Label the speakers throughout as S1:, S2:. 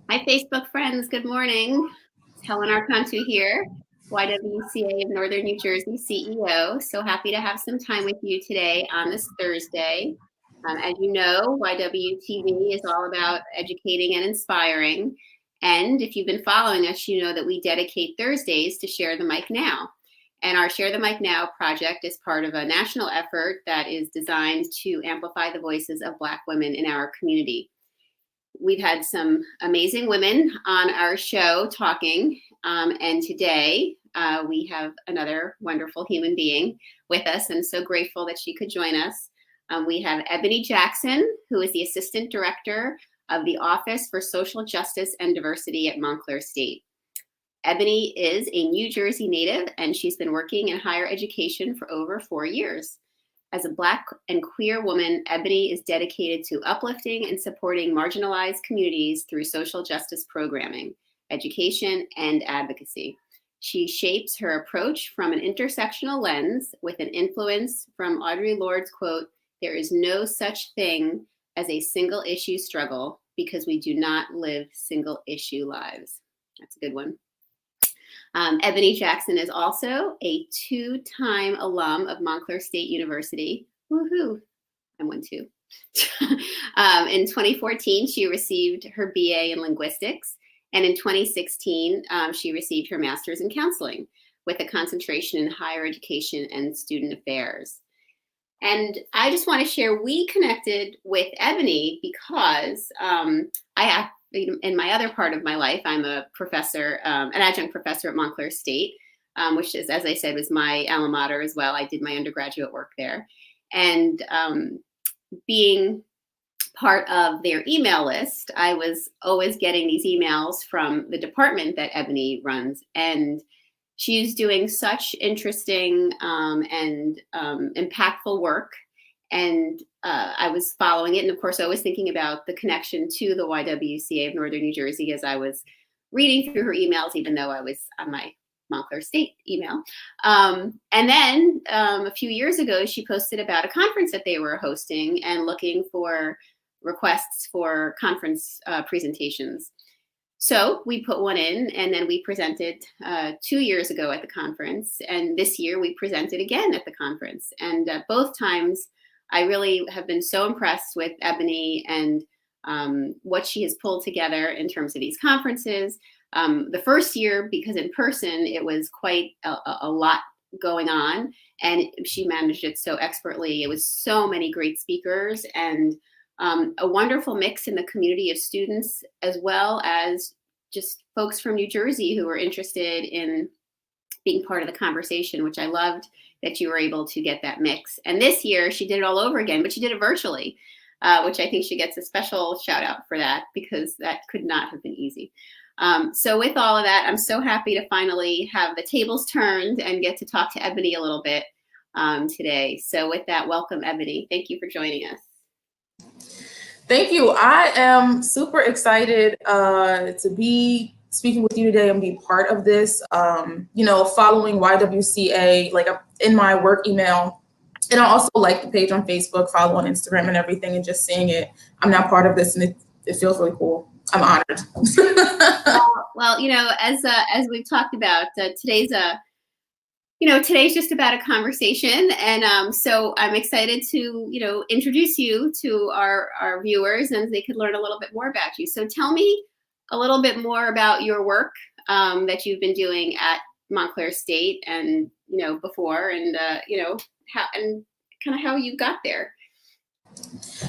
S1: Hi, Facebook friends. Good morning. It's Helen Archontou here, YWCA Northern New Jersey CEO. So happy to have some time with you today on this Thursday. As you know, YWTV is all about educating and inspiring. And if you've been following us, you know that we dedicate Thursdays to Share the Mic Now. And our Share the Mic Now project is part of a national effort that is designed to amplify the voices of Black women in our community. We've had some amazing women on our show talking, and today we have another wonderful human being with us, and so grateful that she could join us. We have Ebony Jackson, who is the Assistant Director of the Office for Social Justice and Diversity at Montclair State. Ebony is a New Jersey native, and she's been working in higher education for over 4 years. As a Black and queer woman, Ebony is dedicated to uplifting and supporting marginalized communities through social justice programming, education, and advocacy. She shapes her approach from an intersectional lens with an influence from Audre Lorde's quote, "There is no such thing as a single issue struggle because we do not live single issue lives." That's a good one. Ebony Jackson is also a 2-time alum of Montclair State University. Woohoo! I'm one too. In 2014, she received her BA in linguistics. And in 2016, she received her master's in counseling with a concentration in higher education and student affairs. And I just want to share, we connected with Ebony because in my other part of my life, I'm a professor, an adjunct professor at Montclair State, which is, as I said, was my alma mater as well. I did my undergraduate work there. And being part of their email list, I was always getting these emails from the department that Ebony runs. And she's doing such interesting and impactful work. And I was following it. And of course, I was thinking about the connection to the YWCA of Northern New Jersey as I was reading through her emails, even though I was on my Montclair State email. And then a few years ago, she posted about a conference that they were hosting and looking for requests for conference presentations. So we put one in, and then we presented 2 years ago at the conference. And this year we presented again at the conference. And both times, I really have been so impressed with Ebony and what she has pulled together in terms of these conferences. The first year, because in person, it was quite a lot going on, and she managed it so expertly. It was so many great speakers and a wonderful mix in the community of students, as well as just folks from New Jersey who were interested in being part of the conversation, which I loved that you were able to get that mix. And this year she did it all over again, but she did it virtually, which I think she gets a special shout out for that, because that could not have been easy. So with all of that, I'm so happy to finally have the tables turned and get to talk to Ebony a little bit today. So with that, welcome, Ebony. Thank you for joining us.
S2: Thank you. I am super excited to be speaking with you today and be part of this. Following YWCA, like in my work email, and I also like the page on Facebook, follow on Instagram and everything, and just seeing it. I'm now part of this, and it feels really cool. I'm honored.
S1: Well, as we've talked about, today's just about a conversation. And so I'm excited to, introduce you to our viewers, and they could learn a little bit more about you. So tell me a little bit more about your work that you've been doing at Montclair State and, before, and, how you got there.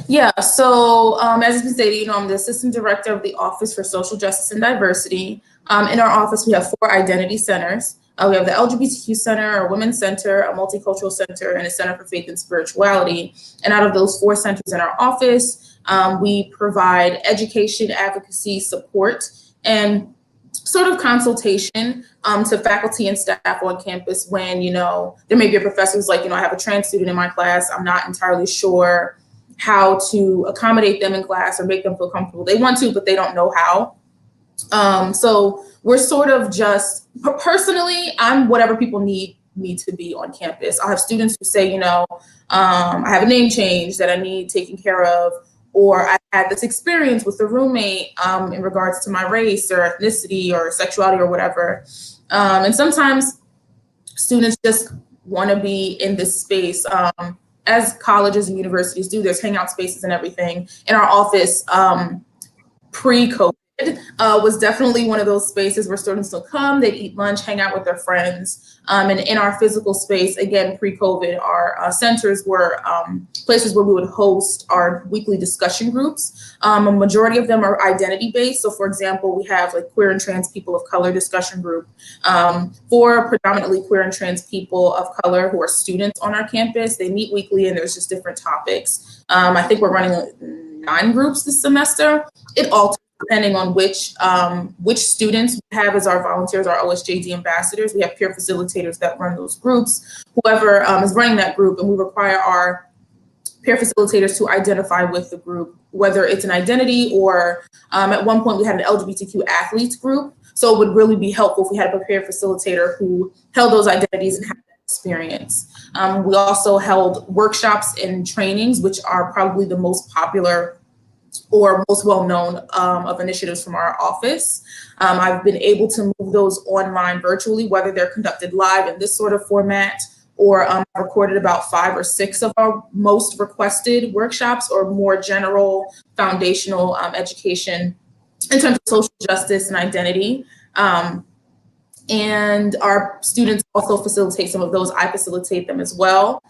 S2: Yeah, so as has been stated, I'm the Assistant Director of the Office for Social Justice and Diversity. In our office, we have 4 identity centers. We have the LGBTQ Center, a Women's Center, a Multicultural Center, and a Center for Faith and Spirituality. And out of those 4 centers in our office, we provide education, advocacy, support, and sort of consultation to faculty and staff on campus when, there may be a professor who's like, I have a trans student in my class. I'm not entirely sure how to accommodate them in class or make them feel comfortable. They want to, but they don't know how. So we're sort of just, personally, I'm whatever people need me to be on campus. I'll have students who say, I have a name change that I need taken care of, or I had this experience with a roommate in regards to my race or ethnicity or sexuality or whatever. And sometimes students just want to be in this space. As colleges and universities do, there's hangout spaces and everything. In our office, pre-COVID, was definitely one of those spaces where students will come, they'd eat lunch, hang out with their friends. And in our physical space, again, pre-COVID, our centers were places where we would host our weekly discussion groups. A majority of them are identity-based. So for example, we have like queer and trans people of color discussion group for predominantly queer and trans people of color who are students on our campus. They meet weekly and there's just different topics. I think we're running 9 groups this semester. It alters depending on which students we have as our volunteers, our OSJD ambassadors. We have peer facilitators that run those groups, whoever is running that group, and we require our peer facilitators to identify with the group, whether it's an identity or at one point we had an LGBTQ athletes group. So it would really be helpful if we had a peer facilitator who held those identities and had that experience. We also held workshops and trainings, which are probably the most popular or most well-known of initiatives from our office. I've been able to move those online virtually, whether they're conducted live in this sort of format, or I recorded about 5 or 6 of our most requested workshops, or more general foundational education in terms of social justice and identity. And our students also facilitate some of those. I facilitate them as well.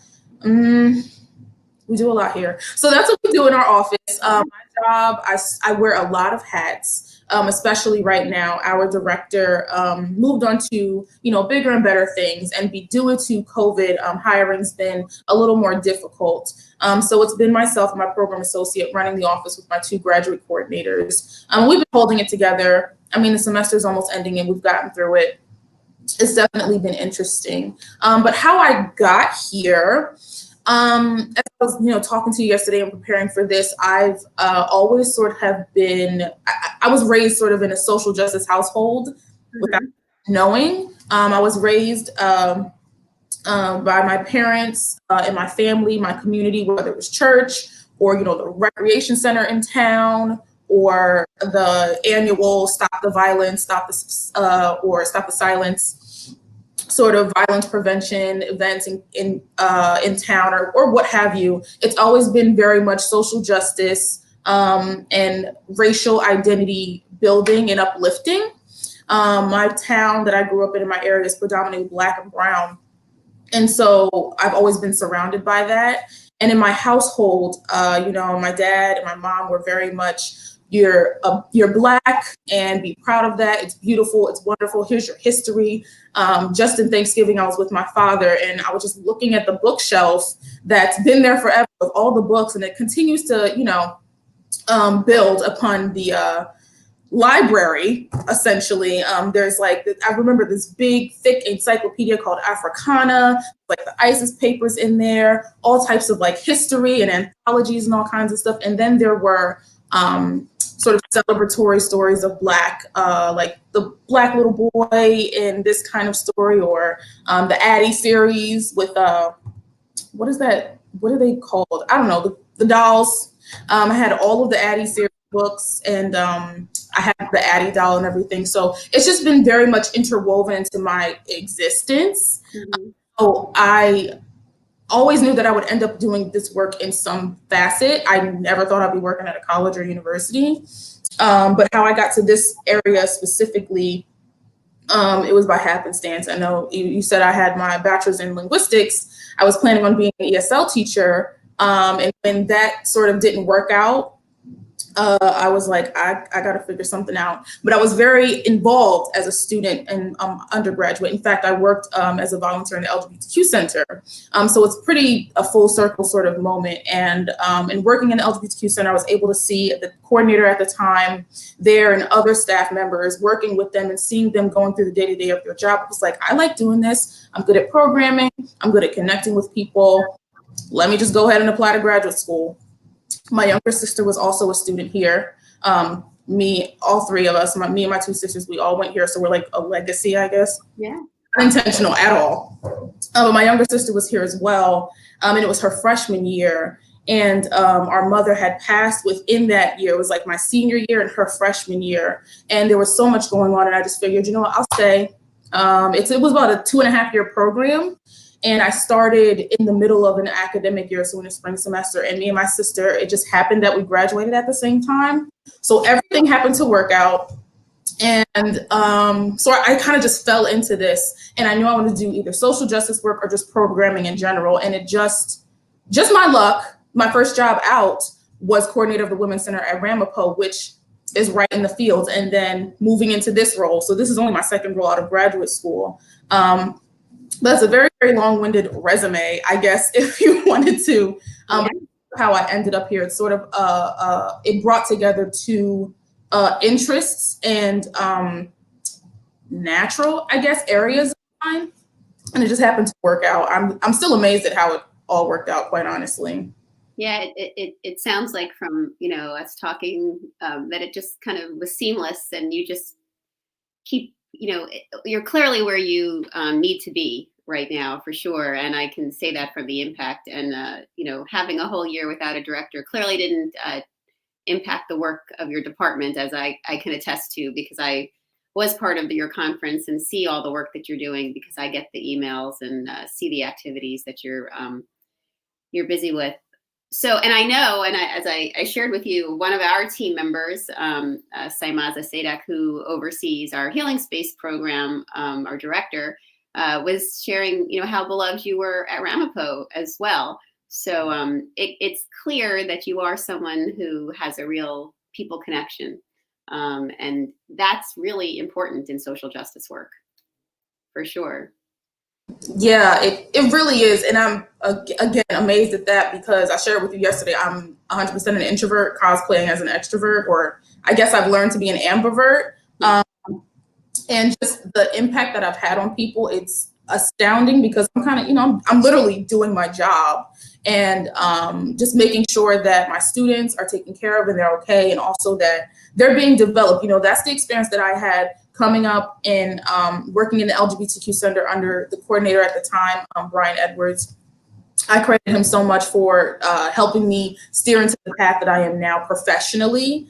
S2: We do a lot here. So that's what we do in our office. My job, I wear a lot of hats, especially right now. Our director moved on to, bigger and better things, and due to COVID, hiring's been a little more difficult. So it's been myself and my program associate running the office with my 2 graduate coordinators. We've been holding it together. I mean, the semester's almost ending and we've gotten through it. It's definitely been interesting. But how I got here, as I was, talking to you yesterday and preparing for this, I've always sort of have been, I was raised sort of in a social justice household without knowing. I was raised by my parents and my family, my community, whether it was church or, the recreation center in town, or the annual Stop the Violence, or Stop the Silence sort of violence prevention events in town, or what have you. It's always been very much social justice and racial identity building and uplifting. My town that I grew up in my area is predominantly Black and brown. And so I've always been surrounded by that. And in my household, my dad and my mom were very much, you're Black and be proud of that. It's beautiful. It's wonderful. Here's your history. Just in Thanksgiving, I was with my father and I was just looking at the bookshelf that's been there forever with all the books, and it continues to, build upon the library, essentially. There's I remember this big, thick encyclopedia called Africana, like the ISIS papers in there, all types of history and anthologies and all kinds of stuff. And then there were sort of celebratory stories of Black, like the Black little boy in this kind of story, or the Addie series with, what is that? What are they called? I don't know, the dolls. I had all of the Addie series books, and I had the Addie doll and everything. So it's just been very much interwoven into my existence. Mm-hmm. So I always knew that I would end up doing this work in some facet. I never thought I'd be working at a college or university. But how I got to this area specifically, it was by happenstance. I know you said I had my bachelor's in linguistics. I was planning on being an ESL teacher. And when that sort of didn't work out, I was like, I got to figure something out. But I was very involved as a student and undergraduate. In fact, I worked as a volunteer in the LGBTQ center. So it's pretty a full circle sort of moment. And in working in the LGBTQ center, I was able to see the coordinator at the time there and other staff members, working with them and seeing them going through the day-to-day of their job. It was like, I like doing this. I'm good at programming. I'm good at connecting with people. Let me just go ahead and apply to graduate school. My younger sister was also a student here. All 3 of us, me and my 2 sisters, we all went here. So we're like a legacy, I guess. Yeah. Not intentional at all. But my younger sister was here as well. And it was her freshman year. And our mother had passed within that year. It was like my senior year and her freshman year. And there was so much going on. And I just figured, you know what, I'll stay. It was about a 2.5-year program. And I started in the middle of an academic year, so in the spring semester. And me and my sister, it just happened that we graduated at the same time. So everything happened to work out. And so I kind of just fell into this. And I knew I wanted to do either social justice work or just programming in general. And it just my luck. My first job out was coordinator of the Women's Center at Ramapo, which is right in the field, and then moving into this role. So this is only my second role out of graduate school. That's a very, very long-winded resume, I guess, if you wanted to. How I ended up here, it's sort of, it brought together two interests and natural, I guess, areas of mine, and it just happened to work out. I'm still amazed at how it all worked out, quite honestly.
S1: Yeah, it sounds like from, us talking that it just kind of was seamless, and you just keep, you're clearly where you need to be right now, for sure. And I can say that from the impact, and, having a whole year without a director clearly didn't impact the work of your department, as I can attest to, because I was part of your conference and see all the work that you're doing, because I get the emails and see the activities that you're busy with. So, and I know, and as I shared with you, one of our team members, Saimaza Sadak, who oversees our Healing Space program, our director, was sharing, how beloved you were at Ramapo as well. So it's clear that you are someone who has a real people connection. And that's really important in social justice work, for sure.
S2: Yeah, it really is. And I'm, again, amazed at that, because I shared with you yesterday, I'm 100% an introvert cosplaying as an extrovert, or I guess I've learned to be an ambivert. And just the impact that I've had on people, it's astounding, because I'm kind of, I'm literally doing my job, and just making sure that my students are taken care of and they're okay, and also that they're being developed. That's the experience that I had coming up and working in the LGBTQ center under the coordinator at the time, Brian Edwards. I credit him so much for helping me steer into the path that I am now professionally,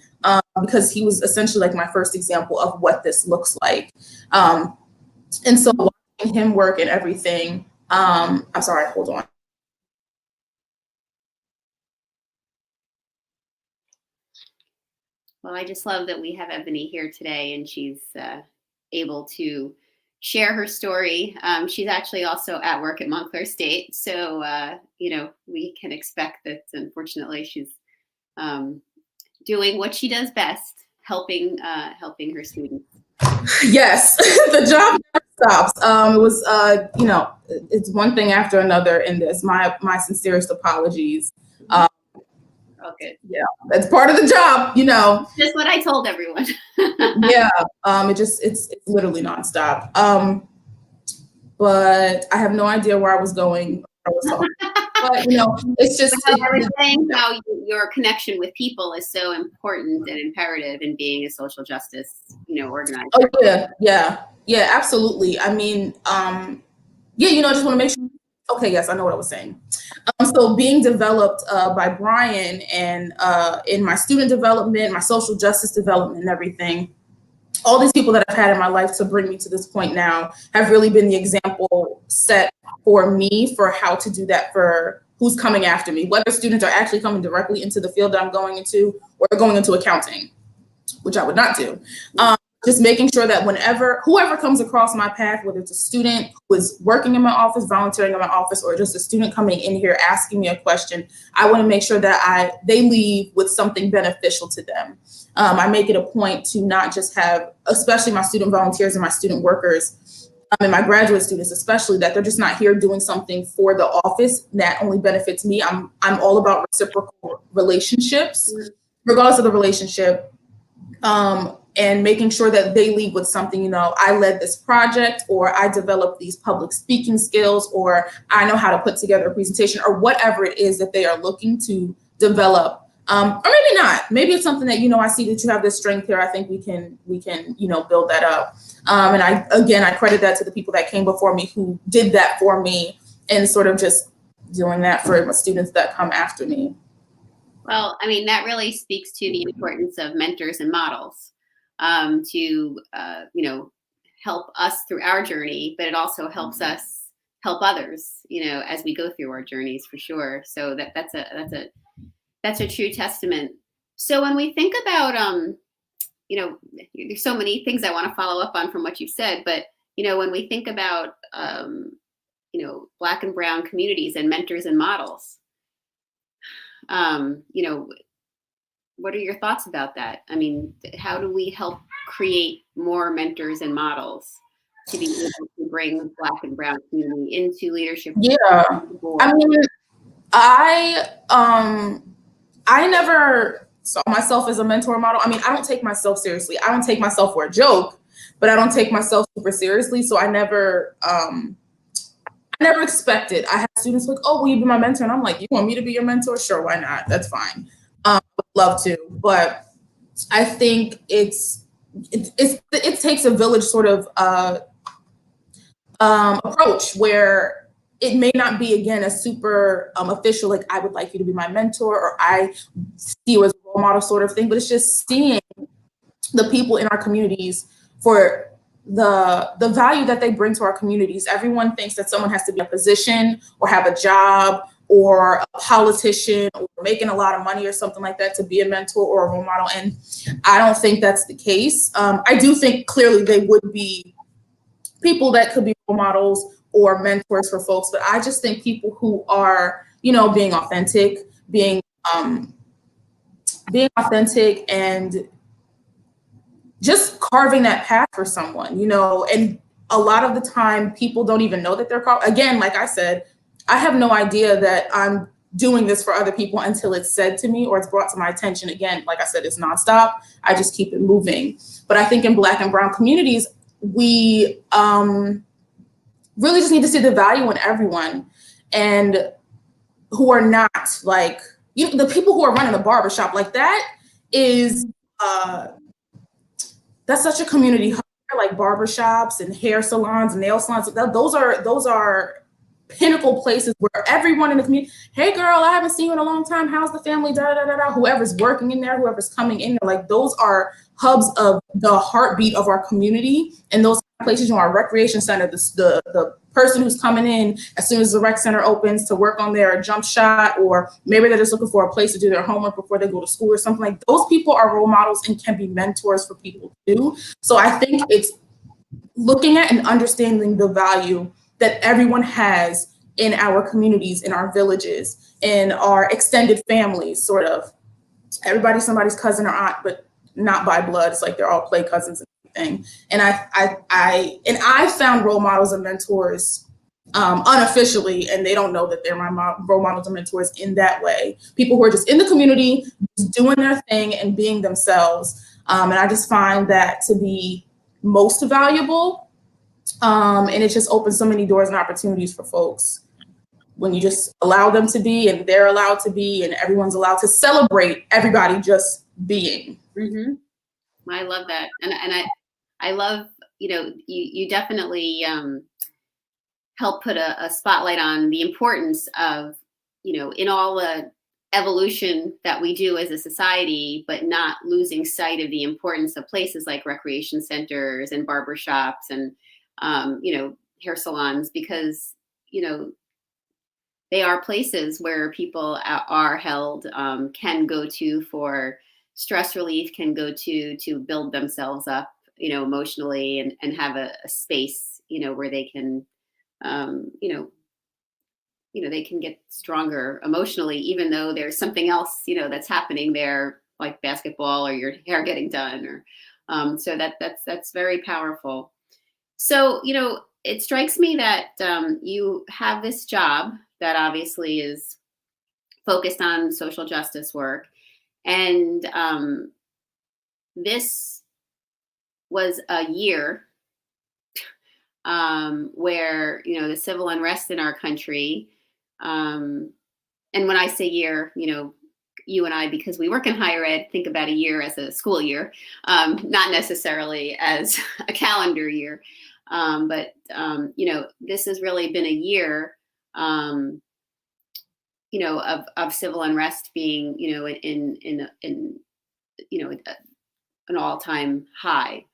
S2: because he was essentially like my first example of what this looks like. And so watching him work and everything, I'm sorry, hold on.
S1: Well, I just love that we have Ebony here today, and she's able to share her story. She's actually also at work at Montclair State. So, we can expect that, unfortunately, she's doing what she does best, helping her students.
S2: Yes, the job never stops. It was, it's one thing after another in this. My sincerest apologies.
S1: Okay.
S2: Yeah, that's part of the job,
S1: Just what I told everyone.
S2: Yeah, it's literally nonstop. But I have no idea where I was going. But it's just
S1: everything. How your connection with people is so important and imperative in being a social justice, organizer.
S2: Oh yeah, absolutely. I mean, I just want to make sure. Okay, yes, I know what I was saying. So being developed by Brian, and in my student development, my social justice development and everything, all these people that I've had in my life to bring me to this point now have really been the example set for me for how to do that for who's coming after me, whether students are actually coming directly into the field that I'm going into, or going into accounting, which I would not do. Just making sure that whoever comes across my path, whether it's a student who is working in my office, volunteering in my office, or just a student coming in here asking me a question, I want to make sure that they leave with something beneficial to them. I make it a point to not just have, especially my student volunteers and my student workers, and my graduate students especially, that they're just not here doing something for the office that only benefits me. I'm all about reciprocal relationships, regardless of the relationship. And making sure that they leave with something, I led this project, or I developed these public speaking skills, or I know how to put together a presentation, or whatever it is that they are looking to develop. Or maybe not. Maybe it's something that, I see that you have this strength here. I think we can, build that up. And I credit that to the people that came before me who did that for me, and sort of just doing that for my students that come after me.
S1: Well, I mean, that really speaks to the importance of mentors and models to, help us through our journey, but it also helps us help others, as we go through our journeys for sure. So that's a true testament. So when we think about, there's so many things I want to follow up on from what you said, but, when we think about, Black and brown communities and mentors and models, um, you know, what are your thoughts about that? I mean, how do we help create more mentors and models to be able to bring Black and brown community into leadership?
S2: Yeah, I mean, I never saw myself as a mentor model. I mean, I don't take myself seriously. I don't take myself for a joke, but I don't take myself super seriously. So I never expected. I had students like, "Oh, will you be my mentor?" And I'm like, "You want me to be your mentor? Sure, why not? That's fine. Would love to." But I think it takes a village sort of approach where it may not be, again, a super official, like, I would like you to be my mentor, or I see you as a role model sort of thing, but it's just seeing the people in our communities for the value that they bring to our communities. Everyone thinks that someone has to be in a position or have a job or a politician or making a lot of money or something like that to be a mentor or a role model. And I don't think that's the case. I do think clearly they would be people that could be role models or mentors for folks, but I just think people who are, being authentic, being authentic and just carving that path for someone, and a lot of the time people don't even know that they're again, like I said, I have no idea that I'm doing this for other people until it's said to me or it's brought to my attention. Again, like I said, it's nonstop. I just keep it moving. But I think in Black and brown communities, we really just need to see the value in everyone, and who are not like, the people who are running the barbershop, like that is, that's such a community hub, like barbershops and hair salons, nail salons. Those are pinnacle places where everyone in the community, hey girl, I haven't seen you in a long time. How's the family? Da da da da. Whoever's working in there, whoever's coming in there, like those are hubs of the heartbeat of our community. And those places, our recreation center, the person who's coming in as soon as the rec center opens to work on their jump shot, or maybe they're just looking for a place to do their homework before they go to school or something, like those people are role models and can be mentors for people too. So I think it's looking at and understanding the value that everyone has in our communities, in our villages, in our extended families, sort of. Everybody's somebody's cousin or aunt, but not by blood. It's like they're all play cousins and everything. And I found role models and mentors unofficially, and they don't know that they're my role models and mentors in that way. People who are just in the community, just doing their thing and being themselves. And I just find that to be most valuable. And it just opens so many doors and opportunities for folks when you just allow them to be, and they're allowed to be, and everyone's allowed to celebrate everybody just being.
S1: Mm-hmm. I love that. And I love, you definitely help put a spotlight on the importance of, in all the evolution that we do as a society, but not losing sight of the importance of places like recreation centers and barbershops and, hair salons, because, they are places where people are held, can go to for stress relief, can go to build themselves up, emotionally, and have a space, where they can, they can get stronger emotionally, even though there's something else, that's happening there, like basketball or your hair getting done, or so that's very powerful. So, it strikes me that you have this job that obviously is focused on social justice work. And this was a year where, the civil unrest in our country, and when I say year, you and I, because we work in higher ed, think about a year as a school year, not necessarily as a calendar year. But this has really been a year of civil unrest being, in an all-time high.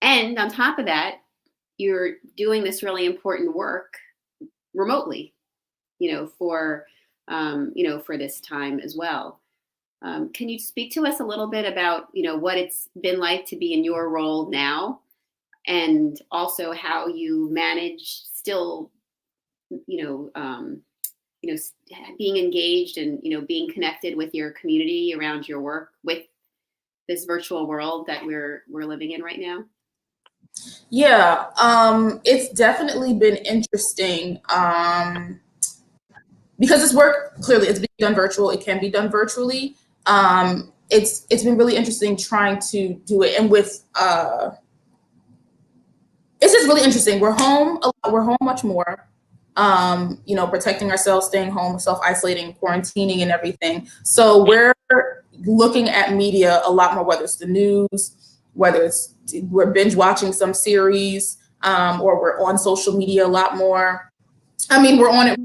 S1: And on top of that, you're doing this really important work remotely, for this time as well. Can you speak to us a little bit about, what it's been like to be in your role now, and also how you manage still, being engaged and, being connected with your community around your work with this virtual world that we're living in right now?
S2: Yeah, it's definitely been interesting because this work, clearly it's being done virtual. It can be done virtually. It's been really interesting trying to do it, and with it's just really interesting. We're home a lot. We're home much more. Protecting ourselves, staying home, self-isolating, quarantining, and everything. So we're looking at media a lot more, whether it's the news, whether we're binge watching some series, or we're on social media a lot more. I mean, we're on it,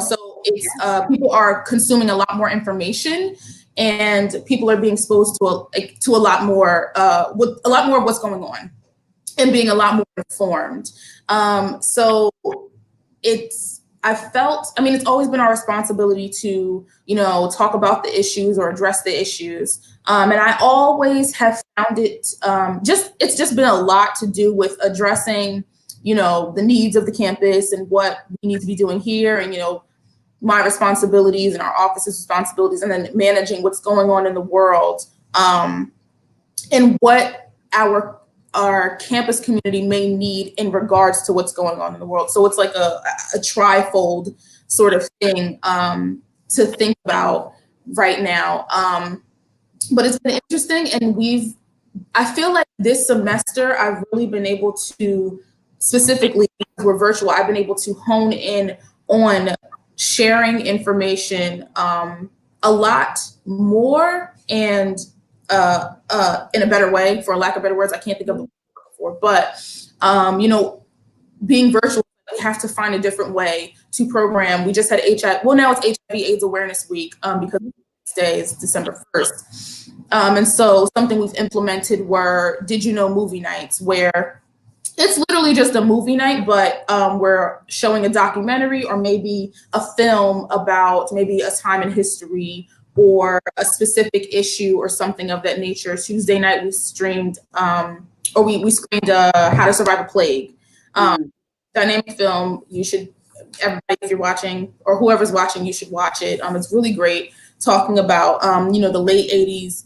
S2: so it's people are consuming a lot more information, and people are being exposed to a lot more with a lot more of what's going on, and being a lot more informed. So it's always been our responsibility to, talk about the issues or address the issues. And I always have found it, it's just been a lot to do with addressing, the needs of the campus and what we need to be doing here, and, my responsibilities and our office's responsibilities, and then managing what's going on in the world, and what our campus community may need in regards to what's going on in the world. So it's like a trifold sort of thing to think about right now. But it's been interesting, and I feel like this semester I've really been able to, specifically because we're virtual, I've been able to hone in on sharing information a lot more and in a better way, for lack of better words. I can't think of the word before, but being virtual, we have to find a different way to program. We just had now it's HIV/AIDS Awareness Week, because today is December 1st. And so something we've implemented were Did You Know movie nights, where it's literally just a movie night, but we're showing a documentary or maybe a film about maybe a time in history or a specific issue or something of that nature. Tuesday night we streamed, we screened How to Survive a Plague. Dynamic film. Everybody, if you're watching or whoever's watching, you should watch it. It's really great, talking about, the late 80s,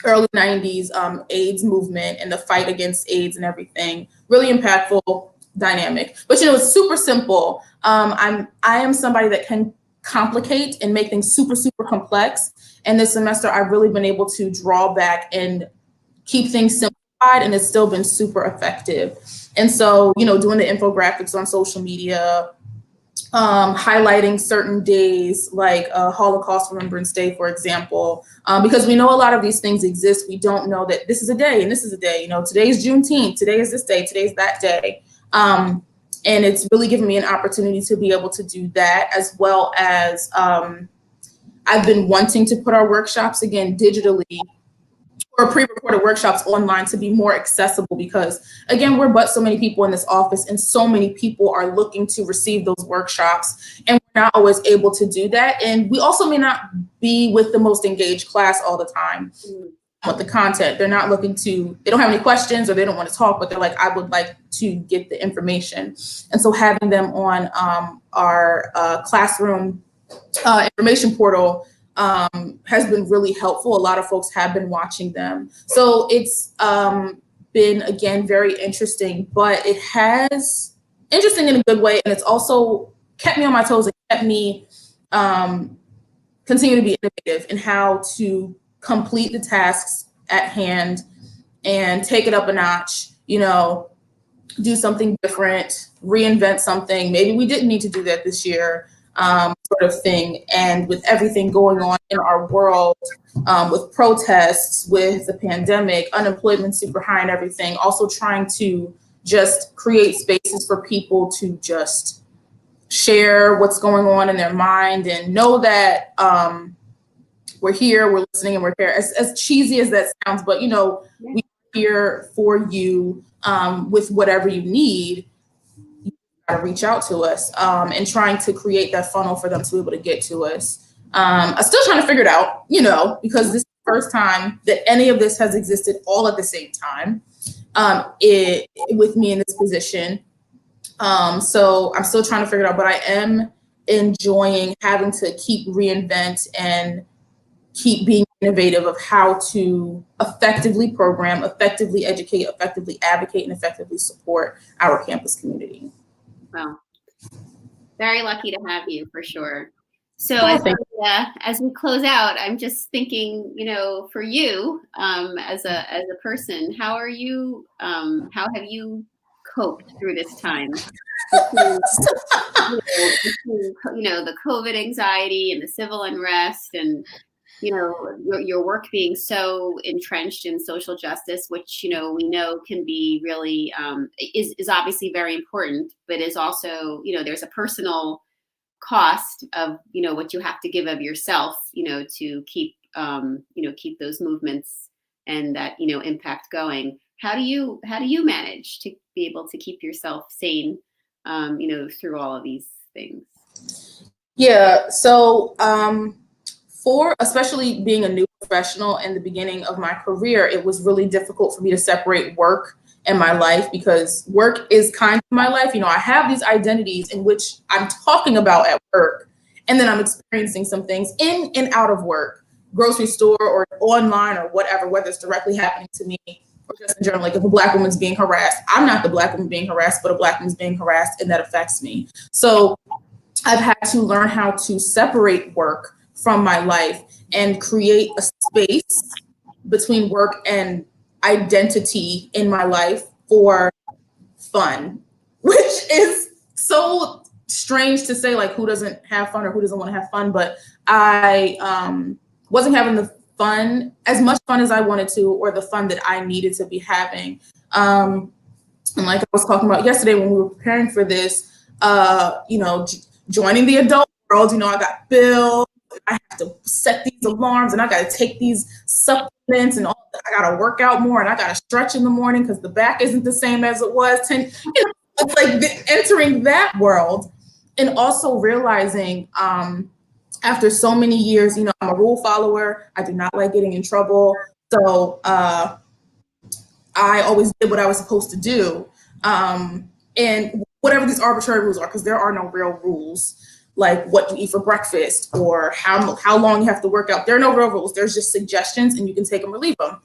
S2: early 90s AIDS movement and the fight against AIDS and everything. Really impactful, dynamic. But, it's super simple. I am somebody that can complicate and make things super, super complex. And this semester, I've really been able to draw back and keep things simplified, and it's still been super effective. And so, doing the infographics on social media, highlighting certain days like Holocaust Remembrance Day, for example, because we know a lot of these things exist. We don't know that this is a day and this is a day. Today's Juneteenth, today is this day, today's that day. And it's really given me an opportunity to be able to do that, as well as I've been wanting to put our workshops again digitally, or pre-recorded workshops online, to be more accessible, because again, we're but so many people in this office, and so many people are looking to receive those workshops, and we're not always able to do that. And we also may not be with the most engaged class all the time with the content. They don't have any questions, or they don't want to talk, but they're like, I would like to get the information. And so having them on our classroom information portal has been really helpful. A lot of folks have been watching them. So it's been, again, very interesting, but it has interesting in a good way. And it's also kept me on my toes and kept me continue to be innovative in how to complete the tasks at hand and take it up a notch, do something different, reinvent something. Maybe we didn't need to do that this year. Sort of thing. And with everything going on in our world, with protests, with the pandemic, unemployment super high and everything, also trying to just create spaces for people to just share what's going on in their mind and know that we're here, we're listening, and we're here. As cheesy as that sounds, but we're here for you with whatever you need. You gotta reach out to us and trying to create that funnel for them to be able to get to us. I'm still trying to figure it out, because this is the first time that any of this has existed all at the same time with me in this position. So I'm still trying to figure it out, but I am enjoying having to keep reinvent and keep being innovative of how to effectively program, effectively educate, effectively advocate, and effectively support our campus community.
S1: Well, very lucky to have you for sure. So as we close out, I'm just thinking, for you as a person, how have you coped through this time? Between, the COVID anxiety and the civil unrest and your work being so entrenched in social justice, which we know can be really is obviously very important, but is also there's a personal cost of what you have to give of yourself to keep keep those movements and that impact going. How do you manage to be able to keep yourself sane through all of these things?
S2: Yeah, so for especially being a new professional in the beginning of my career, it was really difficult for me to separate work and my life, because work is kind of my life. I have these identities in which I'm talking about at work, and then I'm experiencing some things in and out of work, grocery store or online or whatever, whether it's directly happening to me or just in general. Like if a Black woman's being harassed, I'm not the Black woman being harassed, but a Black woman's being harassed, and that affects me. So I've had to learn how to separate work from my life and create a space between work and identity in my life for fun, which is so strange to say, like, who doesn't have fun or who doesn't want to have fun? But I wasn't having the fun, as much fun as I wanted to, or the fun that I needed to be having. And like I was talking about yesterday when we were preparing for this, joining the adult world, I got bills, I have to set these alarms, and I got to take these supplements, and all. I got to work out more, and I got to stretch in the morning because the back isn't the same as it was 10. It's like entering that world, and also realizing after so many years, I'm a rule follower. I do not like getting in trouble, so I always did what I was supposed to do, and whatever these arbitrary rules are, because there are no real rules. Like what you eat for breakfast or how long you have to work out. There are no real rules. There's just suggestions, and you can take them or leave them.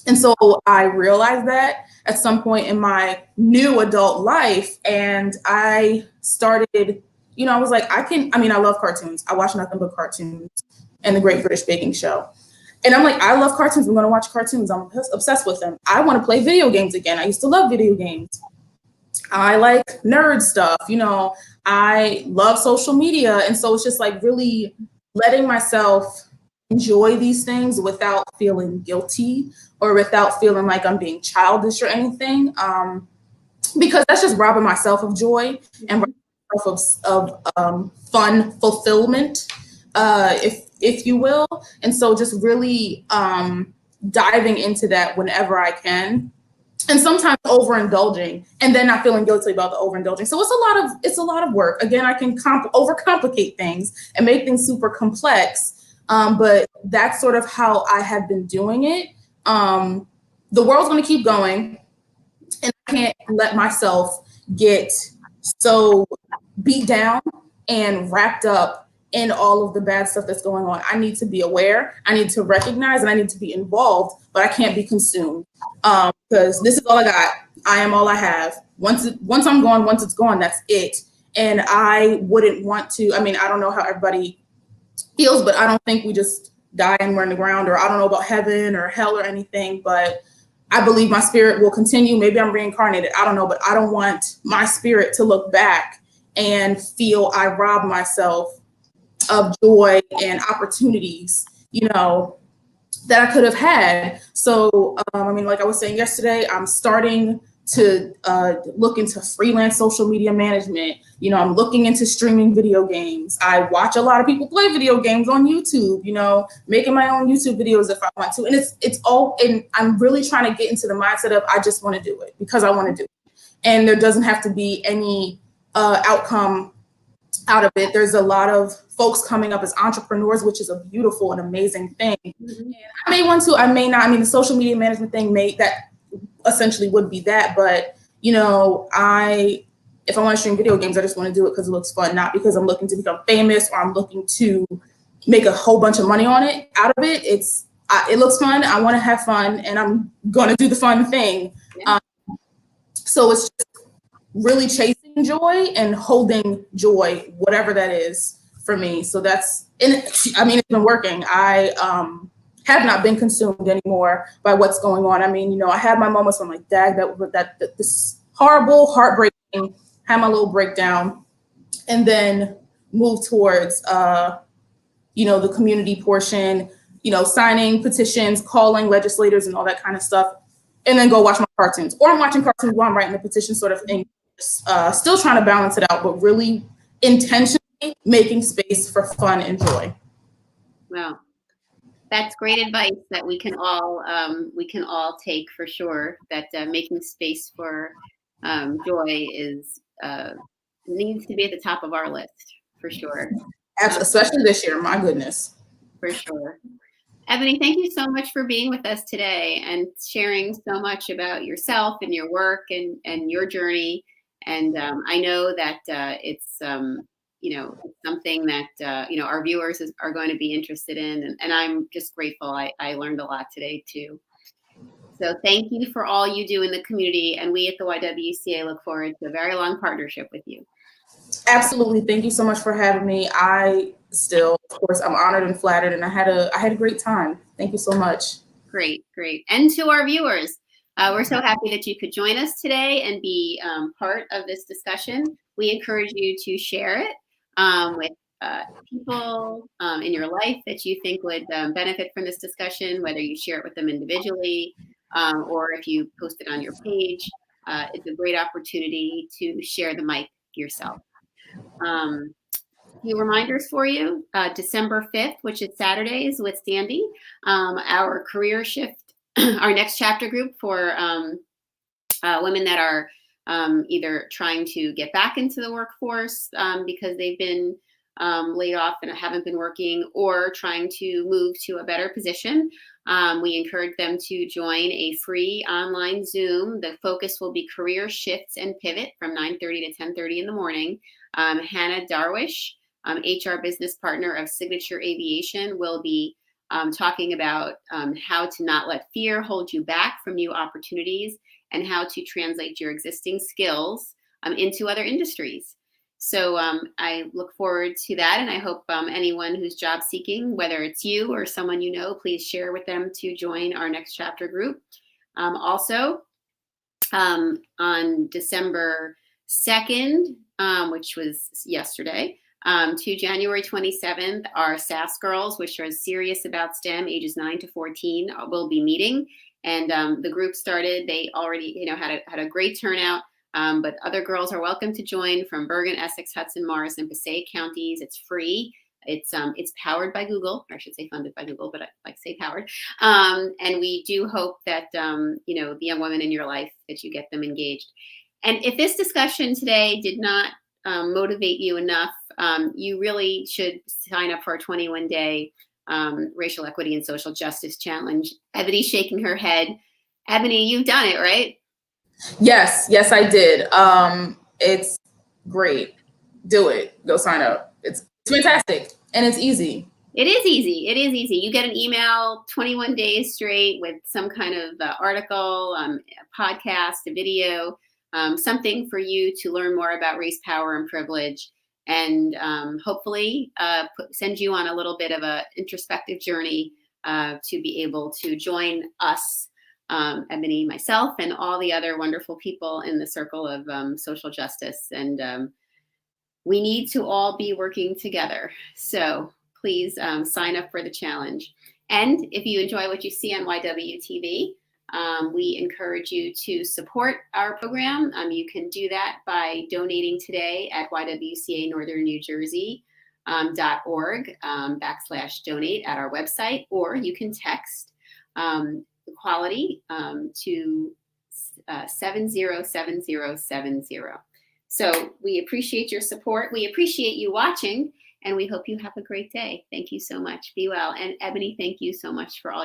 S2: And so I realized that at some point in my new adult life, and I started, I was like, I love cartoons. I watch nothing but cartoons and the Great British Baking Show. And I'm like, I love cartoons. I'm going to watch cartoons. I'm obsessed with them. I want to play video games again. I used to love video games. I like nerd stuff, I love social media. And so it's just like really letting myself enjoy these things without feeling guilty or without feeling like I'm being childish or anything. Because that's just robbing myself of joy and robbing myself of fun fulfillment, if you will. And so just really diving into that whenever I can. And sometimes overindulging and then not feeling guilty about the overindulging. So it's a lot of work. Again, I can overcomplicate things and make things super complex. But that's sort of how I have been doing it. The world's going to keep going, and I can't let myself get so beat down and wrapped up in all of the bad stuff that's going on. I need to be aware, I need to recognize, and I need to be involved, but I can't be consumed, because this is all I got. I am all I have. Once I'm gone, once it's gone, that's it. And I wouldn't want to, I don't know how everybody feels, but I don't think we just die and we're in the ground, or I don't know about heaven or hell or anything, but I believe my spirit will continue. Maybe I'm reincarnated, I don't know, but I don't want my spirit to look back and feel I robbed myself of joy and opportunities, that I could have had. So, like I was saying yesterday, I'm starting to look into freelance social media management. I'm looking into streaming video games. I watch a lot of people play video games on YouTube, making my own YouTube videos if I want to. And and I'm really trying to get into the mindset of, I just want to do it because I want to do it. And there doesn't have to be any outcome out of it. There's a lot of folks coming up as entrepreneurs, which is a beautiful and amazing thing. Mm-hmm. And I may want to, I may not. I mean, the social media management thing that essentially would be that. But, if I want to stream video games, I just want to do it because it looks fun, not because I'm looking to become famous or I'm looking to make a whole bunch of money out of it. It looks fun. I want to have fun, and I'm going to do the fun thing. Yeah. So it's just really chasing joy and holding joy, whatever that is for me. So it's been working. I have not been consumed anymore by what's going on. I mean, I had my moments when I'm like, dag, this horrible, heartbreaking, had my little breakdown, and then move towards, the community portion, signing petitions, calling legislators and all that kind of stuff, and then go watch my cartoons. Or I'm watching cartoons while I'm writing the petition sort of thing. Still trying to balance it out, but really intentionally making space for fun and joy.
S1: Wow. That's great advice that we can all take for sure. That making space for joy needs to be at the top of our list for sure.
S2: Especially this year, my goodness.
S1: For sure. Ebony, thank you so much for being with us today and sharing so much about yourself and your work and your journey. And I know that it's something that our viewers are going to be interested in, and I'm just grateful. I learned a lot today too. So thank you for all you do in the community, and we at the YWCA look forward to a very long partnership with you.
S2: Absolutely, thank you so much for having me. Of course, I'm honored and flattered, and I had a great time. Thank you so much.
S1: Great. And to our viewers, we're so happy that you could join us today and be part of this discussion. We encourage you to share it with people in your life that you think would benefit from this discussion, whether you share it with them individually or if you post it on your page. It's a great opportunity to share the mic yourself. Few reminders for you. December 5th, which is Saturdays with Sandy, our career shift, our next chapter group for women that are either trying to get back into the workforce because they've been laid off and haven't been working, or trying to move to a better position. We encourage them to join a free online Zoom. The focus will be career shifts and pivot from 9:30 to 10:30 in the morning. Hannah Darwish, HR business partner of Signature Aviation, will be talking about how to not let fear hold you back from new opportunities and how to translate your existing skills into other industries. So I look forward to that, and I hope anyone who's job seeking, whether it's you or someone you know, please share with them to join our next chapter group. Also, on December 2nd, which was yesterday, to January 27th, our SAS girls, which are serious about STEM, ages 9 to 14, will be meeting. And the group started. They already, had a great turnout. But other girls are welcome to join from Bergen, Essex, Hudson, Morris, and Passaic counties. It's free. It's powered by Google, or I should say funded by Google, but I like to say powered. And we do hope that the young women in your life, that you get them engaged. And if this discussion today did not motivate you enough, you really should sign up for our 21-day Racial Equity and Social Justice Challenge. Ebony's shaking her head. Ebony, you've done it, right?
S2: Yes, I did. It's great. Do it. Go sign up. It's fantastic. And it's easy.
S1: It is easy. You get an email 21 days straight with some kind of article, a podcast, a video, something for you to learn more about race, power, and privilege, and hopefully send you on a little bit of an introspective journey to be able to join us, Ebony, myself, and all the other wonderful people in the circle of social justice. And we need to all be working together. So please sign up for the challenge. And if you enjoy what you see on YWTV, We encourage you to support our program. You can do that by donating today at YWCA Northern New Jersey .org /donate at our website, or you can text equality to 707070. So we appreciate your support. We appreciate you watching, and we hope you have a great day. Thank you so much. Be well. And Ebony, thank you so much for all